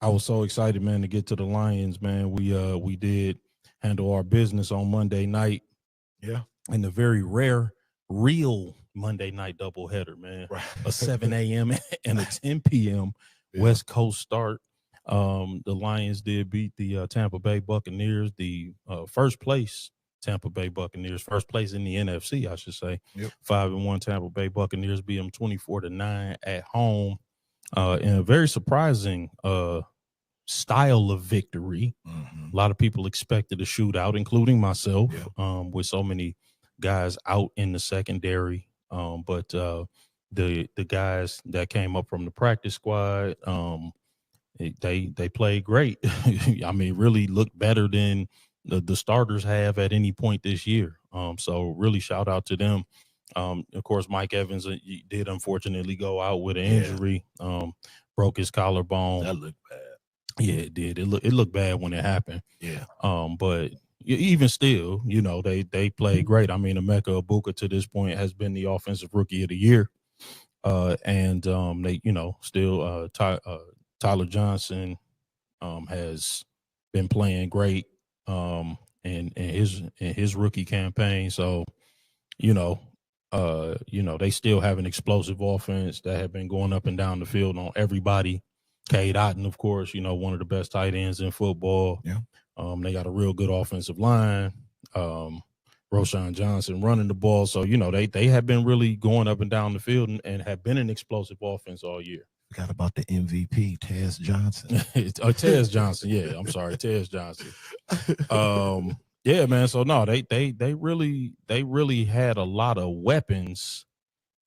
I was so excited, man, to get to the Lions, man. We did handle our business on Monday night Yeah. in the very rare, real Monday night doubleheader, man. Right. A 7 a.m. and a 10 p.m. Yeah. West Coast start. The Lions did beat the Tampa Bay Buccaneers, the first place Tampa Bay Buccaneers, first place in the NFC, I should say. Yep. 5-1 Tampa Bay Buccaneers beat them 24-9 at home. In a very surprising style of victory. Mhm. A lot of people expected a shootout, including myself, Yeah. with so many guys out in the secondary. But the guys that came up from the practice squad, they played great. I mean, really looked better than the starters have at any point this year. So really shout out to them. Of course, Mike Evans did unfortunately go out with an injury, broke his collarbone. That looked bad. Yeah, it did. It looked bad when it happened. Yeah. But even still, they played great. I mean, Emeka Ibuka to this point has been the offensive rookie of the year. And they, still Tyler Johnson has been playing great in his rookie campaign. So, they still have an explosive offense that have been going up and down the field on everybody. Cade Otton, of course, one of the best tight ends in football. Yeah. They got a real good offensive line. Roschon Johnson running the ball. So, they have been really going up and down the field and have been an explosive offense all year. Forgot about the MVP, Tez Johnson. Tez Johnson. Yeah, I'm sorry, Tez Johnson. Yeah, man. So no, they really had a lot of weapons.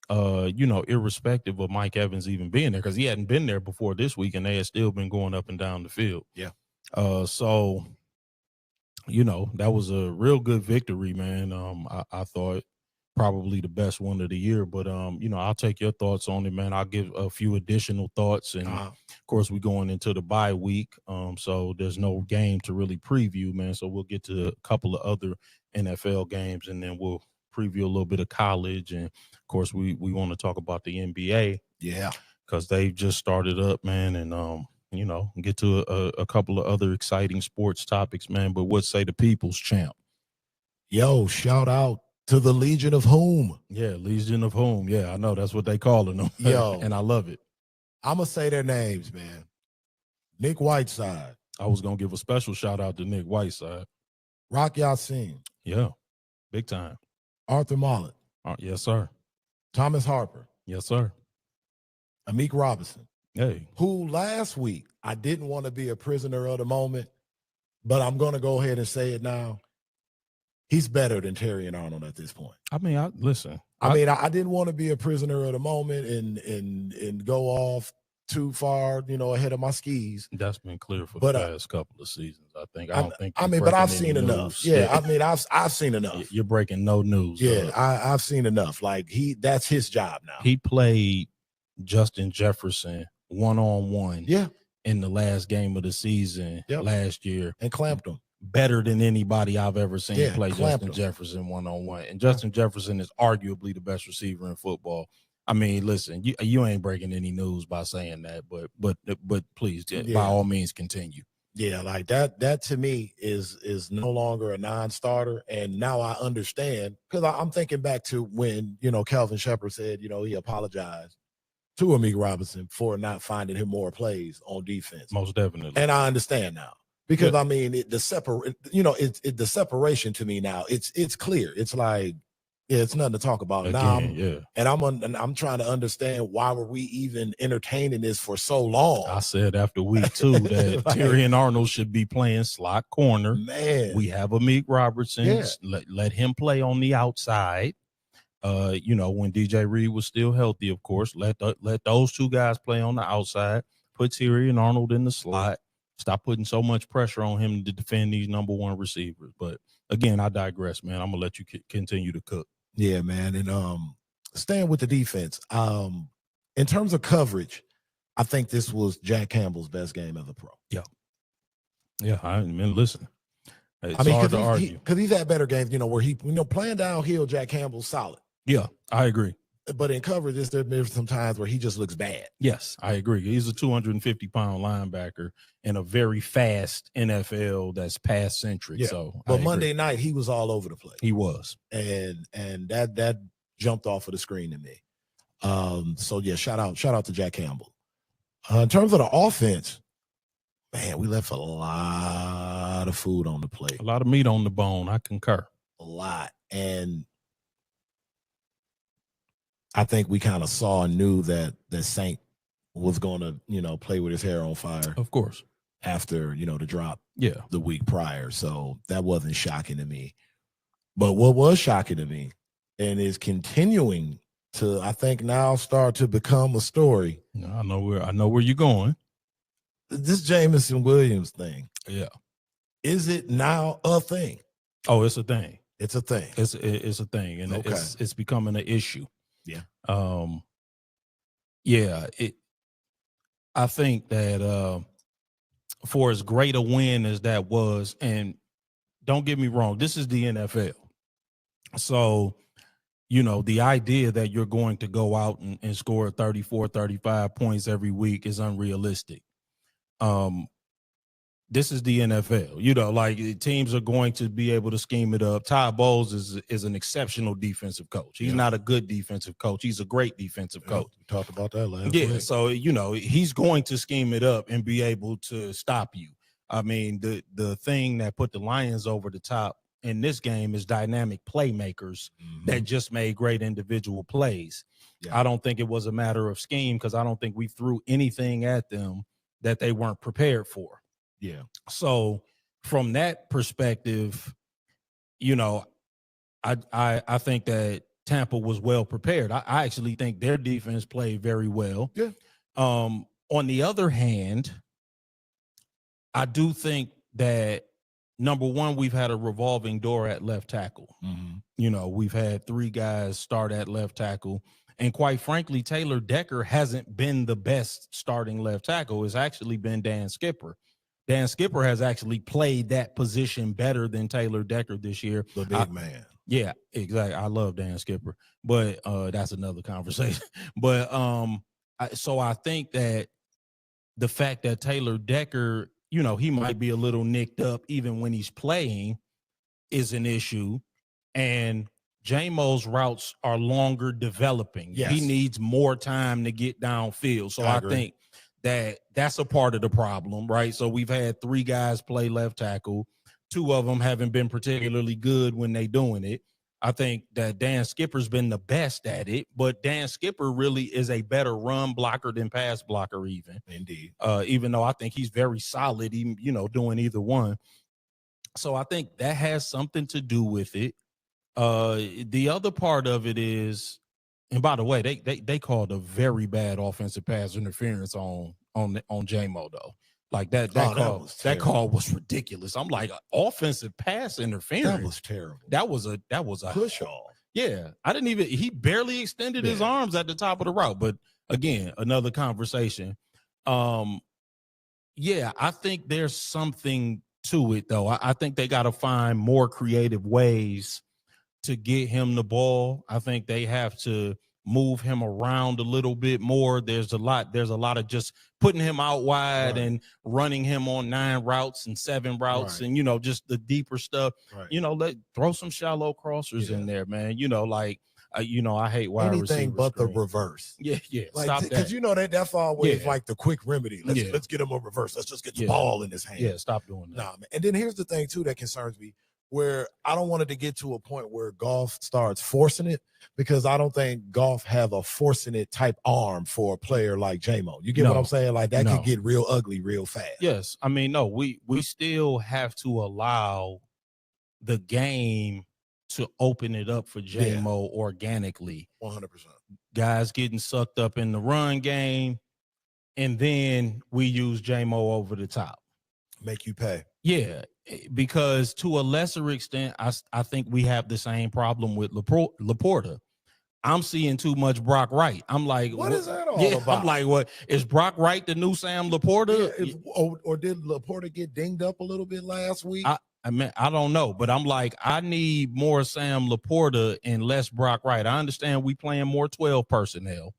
Irrespective of Mike Evans even being there, because he hadn't been there before this week, and they had still been going up and down the field. Yeah. So, that was a real good victory, man. I thought probably the best one of the year, but I'll take your thoughts on it, man. I'll give a few additional thoughts, and of course we're going into the bye week, so there's no game to really preview, man. So we'll get to a couple of other NFL games, and then we'll preview a little bit of college, and of course we want to talk about the NBA, because they've just started up, man, and get to a couple of other exciting sports topics, man. But what say the people's champ? Yo, shout out to the Legion of Whom. Yeah, Legion of Whom. Yeah, I know that's what they calling them. Yo, and I love it. I'm gonna say their names, man. Nick Whiteside. I was gonna give a special shout out to Nick Whiteside. Rock Yassin. Yeah, big time. Arthur Mullet. Yes, sir. Thomas Harper. Yes, sir. Amik Robinson. Hey. Who last week I didn't want to be a prisoner of the moment, but I'm going to go ahead and say it now. He's better than Terry and Arnold at this point. I mean, I didn't want to be a prisoner of the moment and go off too far, ahead of my skis. That's been clear for the past couple of seasons, I think. But I've seen enough. Yeah, I've seen enough. You're breaking no news. Yeah, I've seen enough. Like that's his job now. He played Justin Jefferson one-on-one. Yeah. In the last game of the season last year, and clamped him better than anybody I've ever seen play Justin him. Jefferson one-on-one. And Justin Jefferson is arguably the best receiver in football. I mean, listen, you ain't breaking any news by saying that, but please, by all means, continue. Yeah, like that to me is no longer a non-starter. And now I understand, because I'm thinking back to when, Calvin Shepard said, he apologized to Amik Robinson for not finding him more plays on defense. Most definitely. And I understand now, because I mean, the separation to me now, it's clear. It's like, it's nothing to talk about now. And I'm trying to understand, why were we even entertaining this for so long? I said after week 2 that like, Terry and Arnold should be playing slot corner. Man, we have Amik Robertson. Let him play on the outside. When DJ Reed was still healthy, of course, let those two guys play on the outside. Put Terry and Arnold in the slot. Stop putting so much pressure on him to defend these number one receivers. But again, I digress, man. I'm gonna let you continue to cook. Yeah, man. And staying with the defense, in terms of coverage, I think this was Jack Campbell's best game as a pro. Yeah. I mean, listen, it's hard to argue, because he's had better games. Where he, playing downhill, Jack Campbell's solid. Yeah, I agree. But in coverage, there's some times where he just looks bad. Yes, I agree. He's a 250-pound linebacker in a very fast NFL that's pass centric. Yeah. So, but Monday night he was all over the place. He was, and that jumped off of the screen to me. So yeah, shout out to Jack Campbell. In terms of the offense, man, we left a lot of food on the plate, a lot of meat on the bone. I concur. A lot, and I think we kind of saw and knew that Saint was going to, play with his hair on fire. Of course. After, the drop the week prior. So that wasn't shocking to me. But what was shocking to me and is continuing to, I think, now start to become a story. I know where you're going. This Jameson Williams thing. Yeah. Is it now a thing? Oh, it's a thing. It's a thing. It's a thing. And it's becoming an issue. Yeah. I think that for as great a win as that was, and don't get me wrong, this is the NFL. So, the idea that you're going to go out and score 34, 35 points every week is unrealistic. This is the NFL. Teams are going to be able to scheme it up. Todd Bowles is an exceptional defensive coach. He's not a good defensive coach. He's a great defensive coach. We talked about that last week. So, he's going to scheme it up and be able to stop you. I mean, the thing that put the Lions over the top in this game is dynamic playmakers that just made great individual plays. Yeah. I don't think it was a matter of scheme because I don't think we threw anything at them that they weren't prepared for. Yeah. So from that perspective, I think that Tampa was well prepared. I actually think their defense played very well. Yeah. On the other hand, I do think that number one, we've had a revolving door at left tackle. We've had 3 guys start at left tackle. And quite frankly, Taylor Decker hasn't been the best starting left tackle. It's actually been Dan Skipper. Dan Skipper has actually played that position better than Taylor Decker this year. The big man. Yeah, exactly. I love Dan Skipper, but that's another conversation. But so I think that the fact that Taylor Decker, he might be a little nicked up even when he's playing is an issue. And Jamo's routes are longer developing. Yes. He needs more time to get downfield. So I think that's a part of the problem, right? So we've had 3 guys play left tackle. 2 of them haven't been particularly good when they doing it. I think that Dan Skipper's been the best at it, but Dan Skipper really is a better run blocker than pass blocker even. Indeed. Even though I think he's very solid, even, doing either one. So I think that has something to do with it. The other part of it is, and by the way, they called a very bad offensive pass interference on Jamo though. Like that call was ridiculous. I'm like, offensive pass interference. That was terrible. That was a push off. Yeah, he barely extended his arms at the top of the route. But again, another conversation. Yeah, I think there's something to it though. I think they got to find more creative ways to get him the ball. I think they have to move him around a little bit more. There's a lot of just putting him out wide and running him on 9 routes and 7 routes and, just the deeper stuff, throw some shallow crossers in there, man. I hate wide anything but the reverse. Yeah. Like, stop that. Because that's always like the quick remedy. Let's get him a reverse. Let's just get the ball in his hand. Yeah, stop doing that. Nah, man. And then here's the thing too that concerns me, where I don't want it to get to a point where Goff starts forcing it, because I don't think Goff have a forcing it type arm for a player like Jamo. You get what I'm saying? Like that could get real ugly real fast. Yes. I mean, no, we still have to allow the game to open it up for Jamo organically. 100%. Guys getting sucked up in the run game, and then we use Jamo over the top. Make you pay. Yeah, because to a lesser extent, I think we have the same problem with Laporta. I'm seeing too much Brock Wright. I'm like, what is that all about? I'm like, what is Brock Wright the new Sam Laporta? Or did Laporta get dinged up a little bit last week? I mean, I don't know, but I'm like, I need more Sam Laporta and less Brock Wright. I understand we playing more 12 personnel.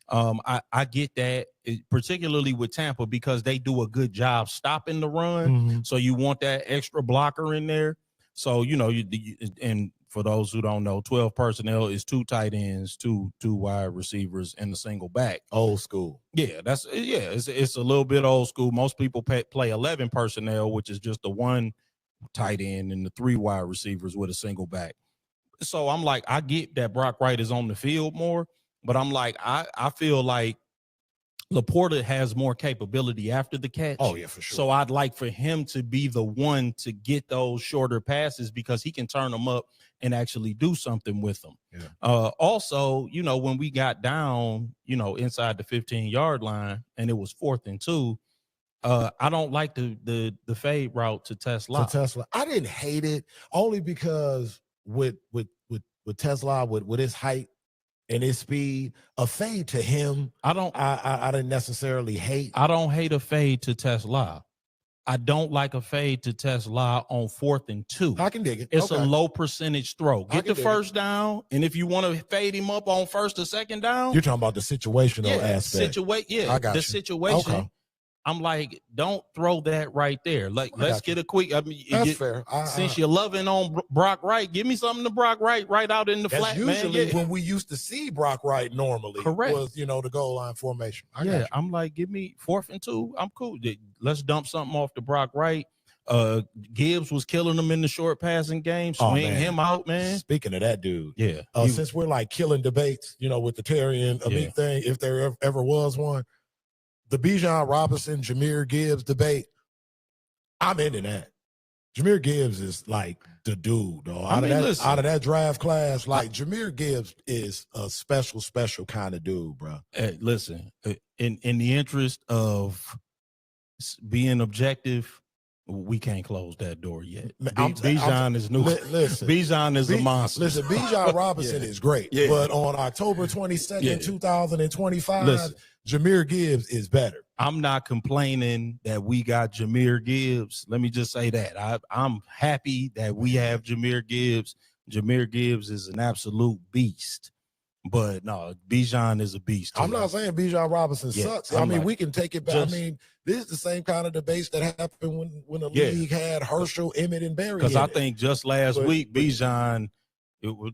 I get that, particularly with Tampa, because they do a good job stopping the run. Mm-hmm. So you want that extra blocker in there. So, and for those who don't know, 12 personnel is 2 tight ends, two wide receivers, and a single back. Old school. Yeah, it's a little bit old school. Most people play 11 personnel, which is just the 1 tight end and the 3 wide receivers with a single back. So I'm like, I get that Brock Wright is on the field more, but I'm like, I feel like Laporta has more capability after the catch. Oh, yeah, for sure. So I'd like for him to be the one to get those shorter passes because he can turn them up and actually do something with them. Yeah. Also, when we got down, inside the 15-yard line and it was 4th and 2, I don't like the fade route to Tesla. I didn't hate it only because with Tesla, with his height and his speed, a fade to him, I didn't necessarily hate. I don't hate a fade to Tesla. I don't like a fade to Tesla on 4th and 2. I can dig it. It's a low percentage throw. Get the first down, and if you want to fade him up on 1st or 2nd down, you're talking about the situational aspect. I got the situation. Okay. I'm like, don't throw that right there. Like, let's get a quick. I mean, that's fair. Since you're loving on Brock Wright, give me something to Brock Wright right out in the flat. Usually when we used to see Brock Wright normally, correct, was the goal line formation. I'm like, give me 4th and 2. I'm cool. Let's dump something off to Brock Wright. Gibbs was killing him in the short passing game. Swing him out, man. Speaking of that dude, since we're like killing debates, with the Terry and Amit thing, if there ever was one. The Bijan Robinson, Jahmyr Gibbs debate, I'm into that. Jahmyr Gibbs is like the dude, though. Out of that draft class, like Jahmyr Gibbs is a special kind of dude, bro. Listen, in the interest of being objective, we can't close that door yet. Bijan is new. Listen, Bijan is a monster. Listen, Bijan Robinson is great, but on October 22nd, 2025, Jahmyr Gibbs is better. I'm not complaining that we got Jahmyr Gibbs. Let me just say that. I'm happy that we have Jahmyr Gibbs. Jahmyr Gibbs is an absolute beast. But no, Bijan is a beast. I'm not saying Bijan Robinson sucks. I mean, we can take it back. This is the same kind of debates that happened when the league had Herschel, Emmett, and Barry. Because I think just last week, Bijan, it was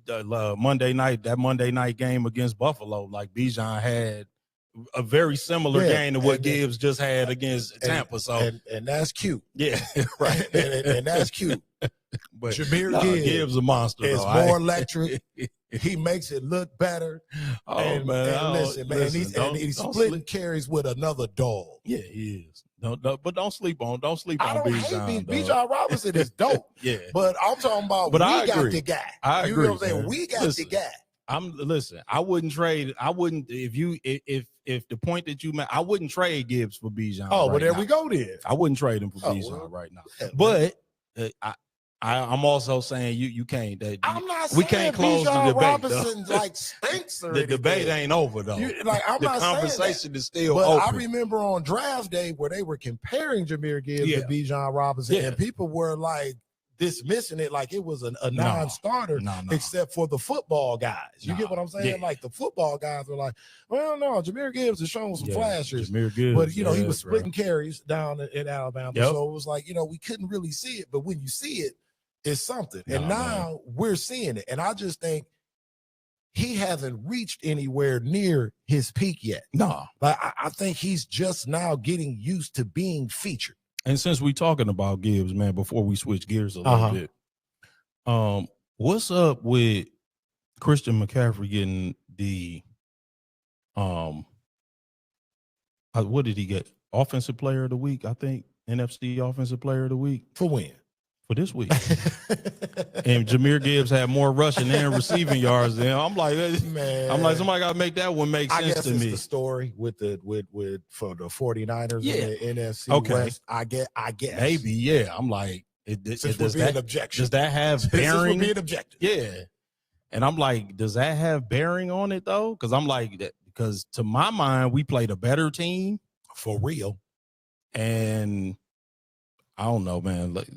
Monday night game against Buffalo, like Bijan had a very similar game to what Gibbs just had against Tampa. So and that's cute. Yeah, right. and that's cute. But Jahmyr Gibbs a monster. Is more electric. He makes it look better. He's splitting carries with another dog. Yeah, he is. But don't sleep on Bijan. Bijan Robinson is dope. But I'm talking about I got agree. the guy. I agree. You know what I'm saying? We got the guy. I wouldn't trade. I wouldn't if the point that you made, I wouldn't trade Gibbs for Bijan. Oh, well, there we go then. I wouldn't trade him for Bijan right now. But I'm also saying you can't. I'm not we can't close Bijan the debate. Robinson like stinks. The debate ain't over though. I'm the not conversation is still but open. I remember on draft day where they were comparing Jahmyr Gibbs to Bijan Robinson, and people were like dismissing it like it was a non-starter, except for the football guys. You get what I'm saying? Yeah. Like the football guys were like, well, no, Jahmyr Gibbs has shown some flashes. Jahmyr Gibbs, but he was splitting carries down in Alabama. So it was like, we couldn't really see it, but when you see it, it's something. And now we're seeing it. And I just think he hasn't reached anywhere near his peak yet. No. Like I think he's just now getting used to being featured. And since we're talking about Gibbs, man, before we switch gears a little bit, what's up with Christian McCaffrey getting the what did he get? Offensive Player of the Week, I think. NFC Offensive Player of the Week. For when? For this week. And Jahmyr Gibbs had more rushing and receiving yards than I'm like, man. I'm like, somebody got to make that one make sense to me. The story with for the 49ers in the NFC West. I guess. Maybe, I'm like, does that have bearing? Be an objective. Yeah. And I'm like, does that have bearing on it though? Because I'm like, because to my mind, we played a better team. For real. And I don't know, man. Like,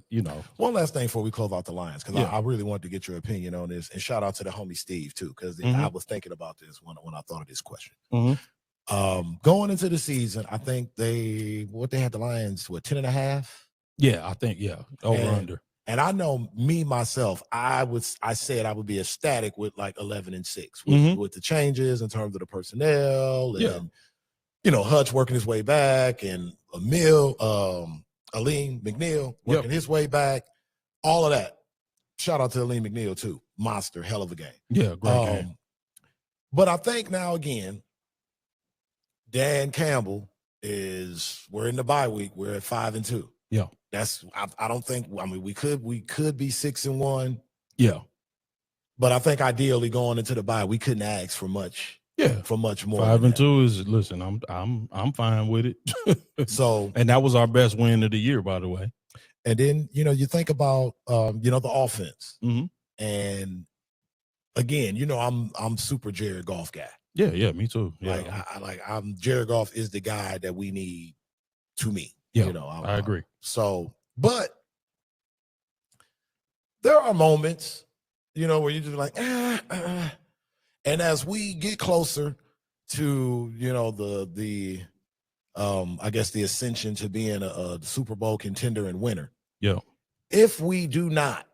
One last thing before we close out the Lions, because Yeah. I really wanted to get your opinion on this, and shout out to the homie Steve too, because Mhm. I was thinking about this when I thought of this question. Mhm. Going into the season, I think they had the Lions 10.5. Yeah, I think over under. And I know me myself, I said I would be ecstatic with like 11-6 Mhm. with the changes in terms of the personnel Yeah. and Hutch working his way back and Aleem McNeil working his way back, all of that. Shout out to Aleem McNeil too. Monster, hell of a game. Yeah, great game. But I think now again, Dan Campbell we're in the bye week. We're at 5-2. Yeah. I don't think, we could be 6-1. Yeah. But I think ideally going into the bye, we couldn't ask for much. Yeah. For much more. 5-2 is, listen, I'm fine with it. So, and that was our best win of the year, by the way. And then, you think about the offense. Mm-hmm. And again, I'm super Jared Goff guy. Yeah, me too. Yeah. I'm Jared Goff is the guy that we need to me. Yeah, I agree. So, but there are moments, where you're just like, and as we get closer to, I guess the ascension to being a Super Bowl contender and winner. Yeah. If we do not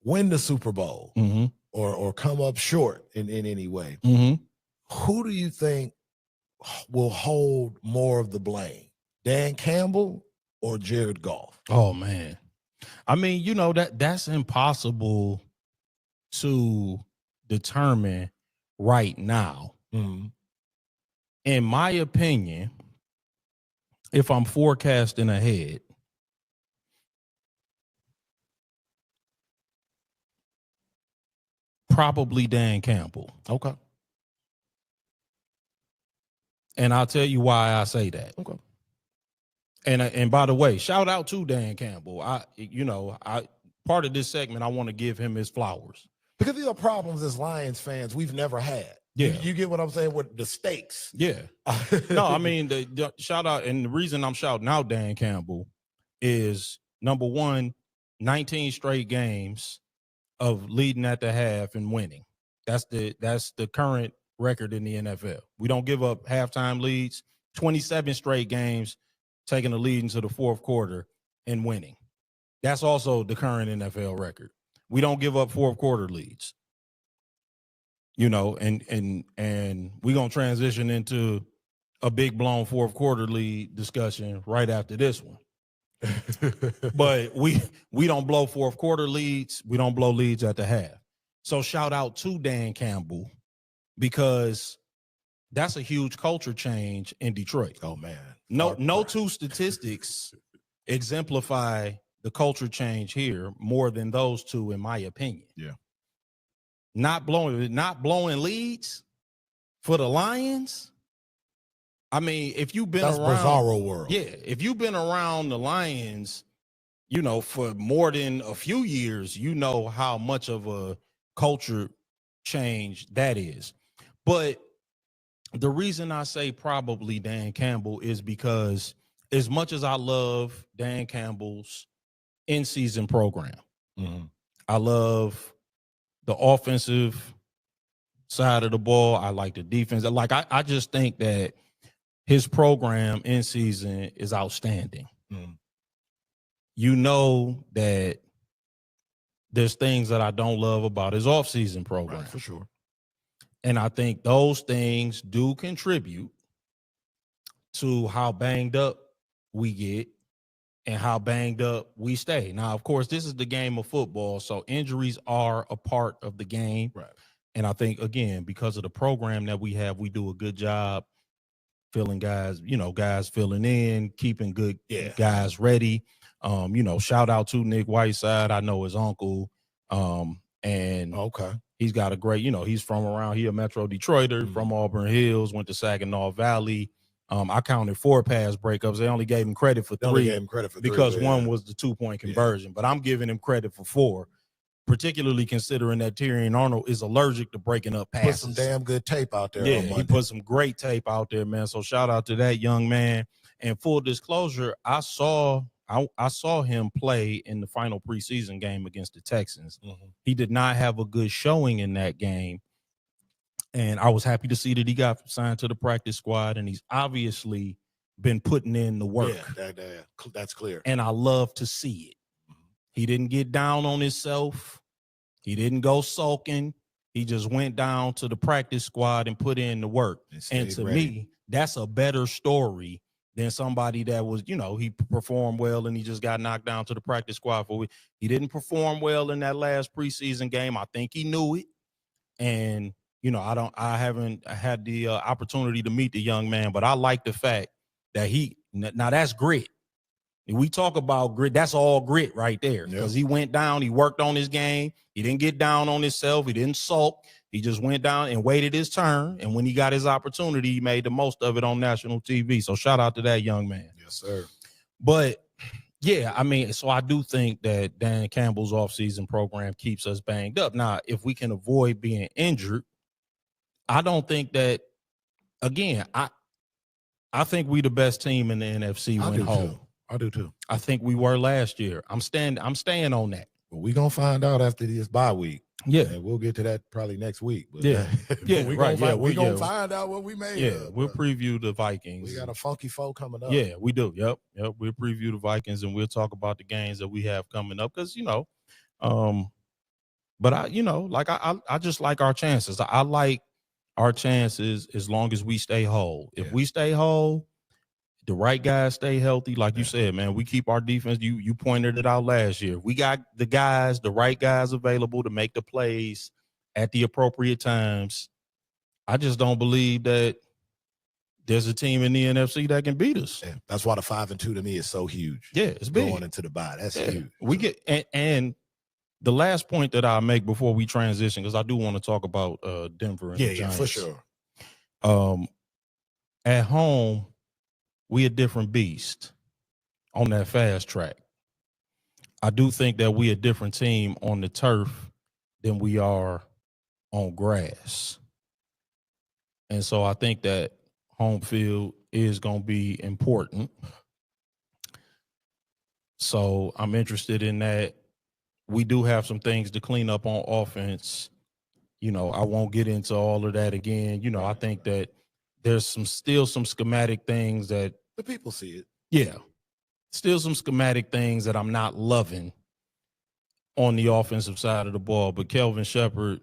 win the Super Bowl mm-hmm. or come up short in any way, mm-hmm. who do you think will hold more of the blame? Dan Campbell or Jared Goff? Oh man. I mean, that's impossible to determine right now. Mm-hmm. In my opinion, if I'm forecasting ahead, probably Dan Campbell. Okay. And I'll tell you why I say that. Okay. And by the way, shout out to Dan Campbell. I part of this segment, I want to give him his flowers. Because these are problems as Lions fans we've never had. Yeah. You get what I'm saying with the stakes. Yeah. No, I mean, the shout out, and the reason I'm shouting out Dan Campbell is, number one, 19 straight games of leading at the half and winning. That's the current record in the NFL. We don't give up halftime leads. 27 straight games taking the lead into the fourth quarter and winning. That's also the current NFL record. We don't give up fourth quarter leads. And we're going to transition into a big blown fourth quarter lead discussion right after this one. But we don't blow fourth quarter leads. We don't blow leads at the half. So shout out to Dan Campbell, because that's a huge culture change in Detroit. Oh man. No two statistics exemplify the culture change here more than those two, in my opinion. Yeah. Not blowing leads for the Lions. I mean, if you've been that's around bizarro world. Yeah, if you've been around the Lions, for more than a few years, how much of a culture change that is. But the reason I say probably Dan Campbell is because, as much as I love Dan Campbell's in-season program, mm-hmm. I love the offensive side of the ball. I like the defense. I just think that his program in season is outstanding. Mm. That there's things that I don't love about his off-season program. Right, for sure. And I think those things do contribute to how banged up we get and how banged up we stay. Now, of course, this is the game of football, so injuries are a part of the game. Right. And I think, again, because of the program that we have, we do a good job filling guys, guys filling in, keeping good guys ready. Shout out to Nick Whiteside. I know his uncle. And okay, he's got a great, he's from around here, Metro Detroiter, from Auburn Hills, went to Saginaw Valley. I counted 4 pass breakups. They only gave him credit for 3 because one was the 2-point conversion, but I'm giving him credit for 4. Particularly considering that Tyrion Arnold is allergic to breaking up passes. Put some damn good tape out there. Yeah, he put some great tape out there, man. So shout out to that young man. And full disclosure, I saw I saw him play in the final preseason game against the Texans. He did not have a good showing in that game. And I was happy to see that he got signed to the practice squad, and he's obviously been putting in the work. Yeah, that's clear. And I love to see it. He didn't get down on himself. He didn't go sulking. He just went down to the practice squad and put in the work. And to me, that's a better story than somebody that was, he performed well and he just got knocked down to the practice squad for it. He didn't perform well in that last preseason game. I think he knew it. And, I haven't had the opportunity to meet the young man, but I like the fact that now that's grit. We talk about grit. That's all grit right there. Because he went down, he worked on his game. He didn't get down on himself. He didn't sulk. He just went down and waited his turn. And when he got his opportunity, he made the most of it on national TV. So shout out to that young man. Yes, sir. But yeah, so I do think that Dan Campbell's offseason program keeps us banged up. Now, if we can avoid being injured, I don't think that, again, I think we the best team in the NFC went home. I do too. I think we were last year. I'm staying on that. But we're gonna find out after this bye week. Yeah. And we'll get to that probably next week. But We're gonna find out what we made. Yeah, we'll preview the Vikings. We got a funky foe coming up. Yeah, we do. Yep. We'll preview the Vikings and we'll talk about the games that we have coming up. Because, but I just like our chances. I like our chances as long as we stay whole. If we stay whole, the right guys stay healthy, like you said, man. We keep our defense. You pointed it out last year. We got the right guys available to make the plays at the appropriate times. I just don't believe that there's a team in the NFC that can beat us. Yeah, that's why the 5-2 to me is so huge. Yeah, it's big. Going into the bye. That's huge. We get and the last point that I make before we transition, because I do want to talk about Denver and the Giants. For sure. At home, we a different beast on that fast track. I do think that we a different team on the turf than we are on grass. And so I think that home field is going to be important. So I'm interested in that. We do have some things to clean up on offense. I won't get into all of that again. I think that there's still some schematic things that the people see it. Yeah. Still some schematic things that I'm not loving on the offensive side of the ball. But Kelvin Shepherd,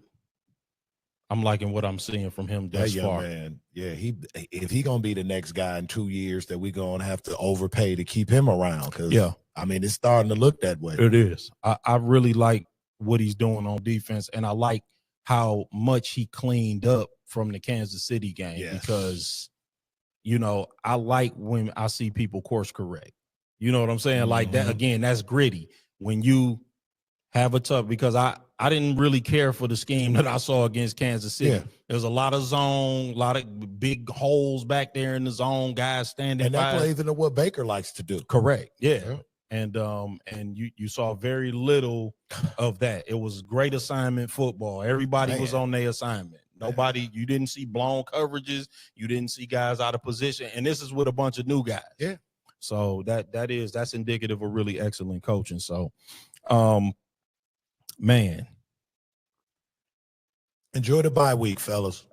I'm liking what I'm seeing from him thus far. Man. Yeah, if he gonna be the next guy in 2 years that we're gonna have to overpay to keep him around. It's starting to look that way. It is. I really like what he's doing on defense, and I like how much he cleaned up from the Kansas City game because, I like when I see people course correct. You know what I'm saying? Like that, again, that's gritty. When you have a tough, because I didn't really care for the scheme that I saw against Kansas City. Yeah. There's a lot of zone, a lot of big holes back there in the zone, guys standing. And that plays into what Baker likes to do. Correct. Yeah. And you saw very little of that. It was great assignment football. Everybody was on their assignment. Nobody, you didn't see blown coverages. You didn't see guys out of position. And this is with a bunch of new guys. Yeah. So that's indicative of really excellent coaching. So, man. Enjoy the bye week, fellas.